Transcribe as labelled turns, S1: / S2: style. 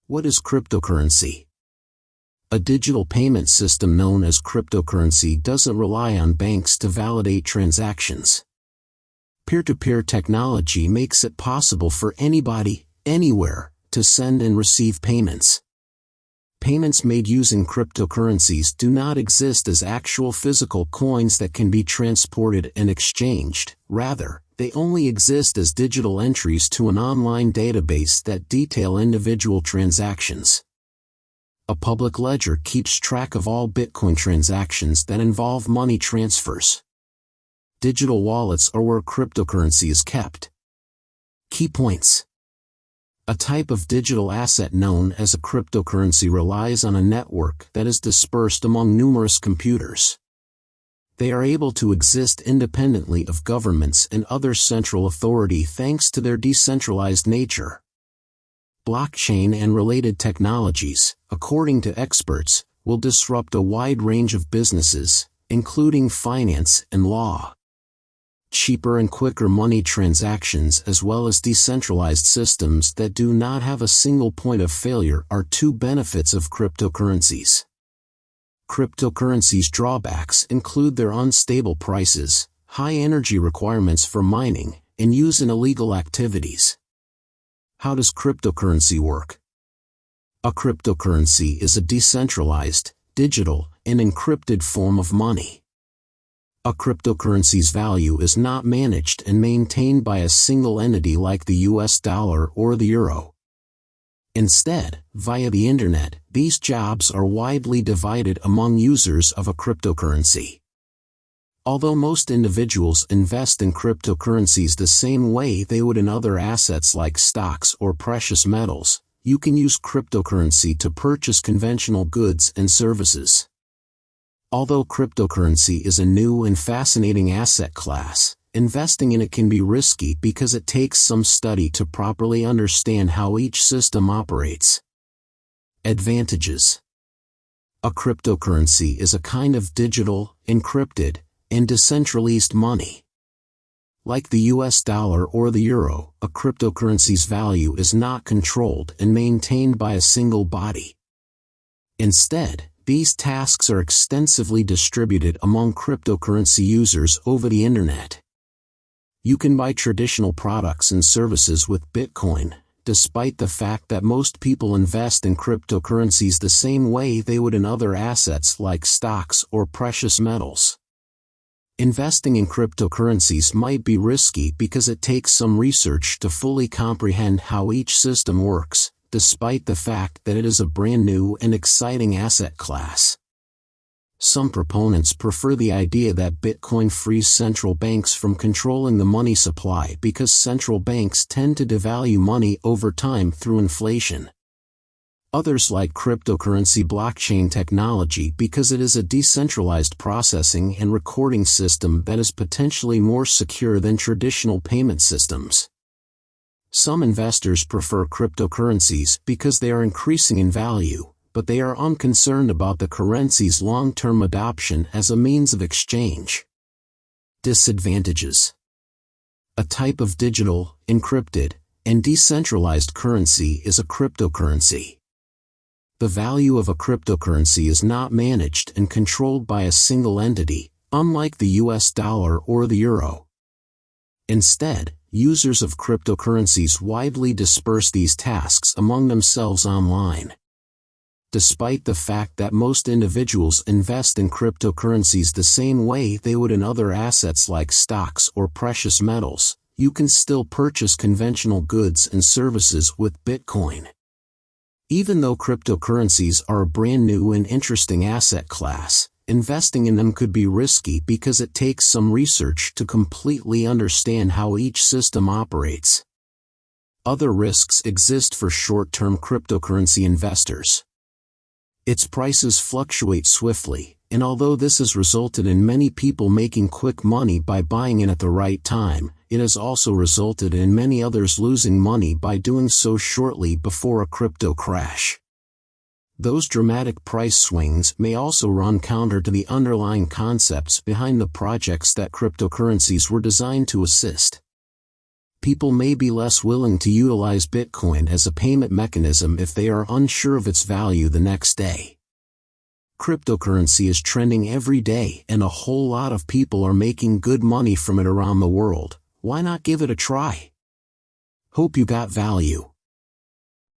S1: What is cryptocurrency? A digital payment system known as cryptocurrency doesn't rely on banks to validate transactions. Peer-to-peer technology makes it possible for anybody, anywhere, to send and receive payments. Payments made using cryptocurrencies do not exist as actual physical coins that can be transported and exchanged. Rather, they only exist as digital entries to an online database that detail individual transactions. A public ledger keeps track of all Bitcoin transactions that involve money transfers. Digital wallets are where cryptocurrency is kept. Key points. A type of digital asset known as a cryptocurrency relies on a network that is dispersed among numerous computers. They are able to exist independently of governments and other central authority thanks to their decentralized nature. Blockchain and related technologies, according to experts, will disrupt a wide range of businesses, including finance and law. Cheaper and quicker money transactions as well as decentralized systems that do not have a single point of failure are two benefits of cryptocurrencies. Cryptocurrencies' drawbacks include their unstable prices, high energy requirements for mining, and use in illegal activities. How does cryptocurrency work? A cryptocurrency is a decentralized, digital, and encrypted form of money. A cryptocurrency's value is not managed and maintained by a single entity like the US dollar or the euro. Instead, via the internet, these jobs are widely divided among users of a cryptocurrency. Although most individuals invest in cryptocurrencies the same way they would in other assets like stocks or precious metals, you can use cryptocurrency to purchase conventional goods and services. Although cryptocurrency is a new and fascinating asset class, investing in it can be risky because it takes some study to properly understand how each system operates. Advantages. A cryptocurrency is a kind of digital, encrypted, and decentralized money. Like the US dollar or the euro, a cryptocurrency's value is not controlled and maintained by a single body. Instead, these tasks are extensively distributed among cryptocurrency users over the internet. You can buy traditional products and services with Bitcoin, despite the fact that most people invest in cryptocurrencies the same way they would in other assets like stocks or precious metals. Investing in cryptocurrencies might be risky because it takes some research to fully comprehend how each system works, despite the fact that it is a brand new and exciting asset class. Some proponents prefer the idea that Bitcoin frees central banks from controlling the money supply because central banks tend to devalue money over time through inflation. Others like cryptocurrency blockchain technology because it is a decentralized processing and recording system that is potentially more secure than traditional payment systems. Some investors prefer cryptocurrencies because they are increasing in value, but they are unconcerned about the currency's long-term adoption as a means of exchange. Disadvantages. A type of digital, encrypted, and decentralized currency is a cryptocurrency. The value of a cryptocurrency is not managed and controlled by a single entity, unlike the US dollar or the euro. Instead, users of cryptocurrencies widely disperse these tasks among themselves online. Despite the fact that most individuals invest in cryptocurrencies the same way they would in other assets like stocks or precious metals, you can still purchase conventional goods and services with Bitcoin. Even though cryptocurrencies are a brand new and interesting asset class, investing in them could be risky because it takes some research to completely understand how each system operates. Other risks exist for short-term cryptocurrency investors. Its prices fluctuate swiftly, and although this has resulted in many people making quick money by buying it at the right time, it has also resulted in many others losing money by doing so shortly before a crypto crash. Those dramatic price swings may also run counter to the underlying concepts behind the projects that cryptocurrencies were designed to assist. people may be less willing to utilize Bitcoin as a payment mechanism if they are unsure of its value the next day. Cryptocurrency is trending every day and a whole lot of people are making good money from it around the world. Why not give it a try? Hope you got value.